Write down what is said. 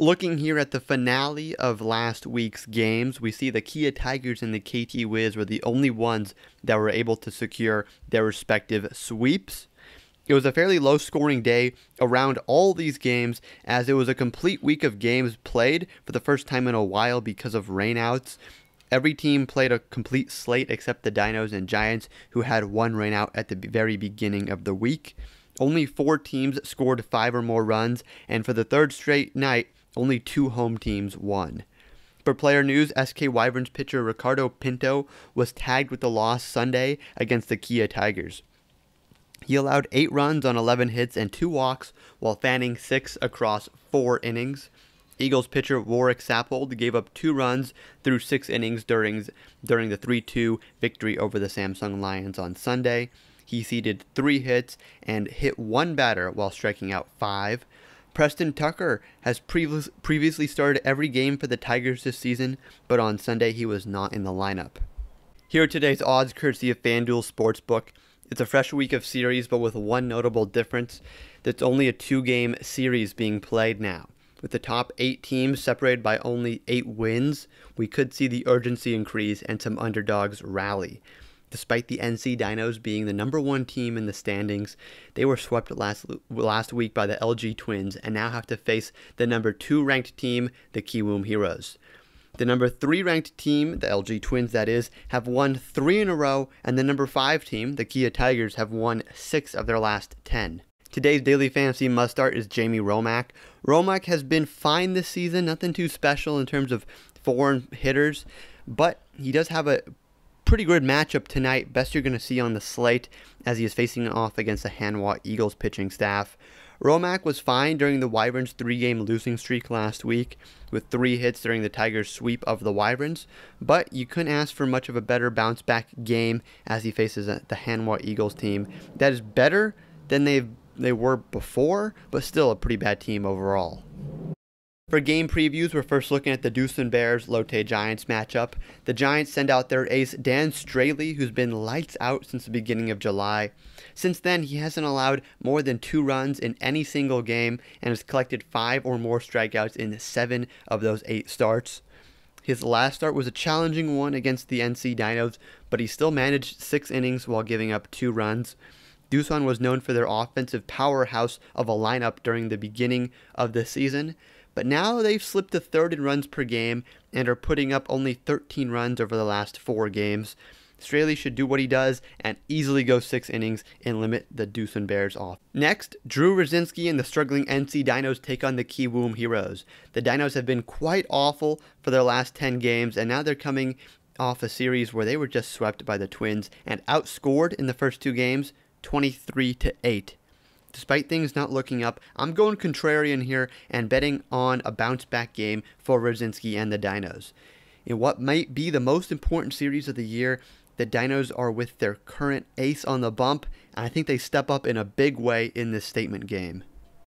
Looking here at the finale of last week's games, we see the Kia Tigers and the KT Wiz were the only ones that were able to secure their respective sweeps. It was a fairly low-scoring day around all these games, as it was a complete week of games played for the first time in a while because of rainouts. Every team played a complete slate except the Dinos and Giants, who had one rainout at the very beginning of the week. Only 4 teams scored 5 or more runs, and for the third straight night, only 2 home teams won. For player news, SK Wyverns pitcher Ricardo Pinto was tagged with the loss Sunday against the Kia Tigers. He allowed 8 runs on 11 hits and 2 walks while fanning 6 across 4 innings. Eagles pitcher Warwick Sappold gave up 2 runs through 6 innings during the 3-2 victory over the Samsung Lions on Sunday. He ceded 3 hits and hit 1 batter while striking out 5. Preston Tucker has previously started every game for the Tigers this season, but on Sunday he was not in the lineup. Here are today's odds courtesy of FanDuel Sportsbook. It's a fresh week of series, but with one notable difference. That's only a 2-game series being played now. With the top 8 teams separated by only 8 wins, we could see the urgency increase and some underdogs rally. Despite the NC Dinos being the #1 team in the standings, they were swept last week by the LG Twins and now have to face the #2 ranked team, the KIWOOM Heroes. The #3 ranked team, the LG Twins that is, have won 3 in a row, and the #5 team, the Kia Tigers, have won 6 of their last 10. Today's daily fantasy must-start is Jamie Romack. Romack has been fine this season, nothing too special in terms of foreign hitters, but he does have a pretty good matchup tonight, best you're going to see on the slate, as he is facing off against the Hanwha Eagles pitching staff. Romack was fine during the Wyverns' 3-game losing streak last week, with 3 hits during the Tigers' sweep of the Wyverns, but you couldn't ask for much of a better bounce-back game as he faces the Hanwha Eagles team that is better than they were before, but still a pretty bad team overall. For game previews, we're first looking at the DOOSAN Bears Lotte Giants matchup. The Giants send out their ace Dan Straley, who's been lights out since the beginning of July. Since then, he hasn't allowed more than 2 runs in any single game and has collected 5 or more strikeouts in 7 of those 8 starts. His last start was a challenging one against the NC Dinos, but he still managed 6 innings while giving up 2 runs. DOOSAN was known for their offensive powerhouse of a lineup during the beginning of the season, but now they've slipped to 3rd in runs per game and are putting up only 13 runs over the last 4 games. Straley should do what he does and easily go 6 innings and limit the DOOSAN Bears off. Next, Drew Rosinski and the struggling NC Dinos take on the KIWOOM Heroes. The Dinos have been quite awful for their last 10 games, and now they're coming off a series where they were just swept by the Twins and outscored in the first 2 games 23-8. Despite things not looking up, I'm going contrarian here and betting on a bounce-back game for Rosinski and the Dinos. In what might be the most important series of the year, the Dinos are with their current ace on the bump, and I think they step up in a big way in this statement game.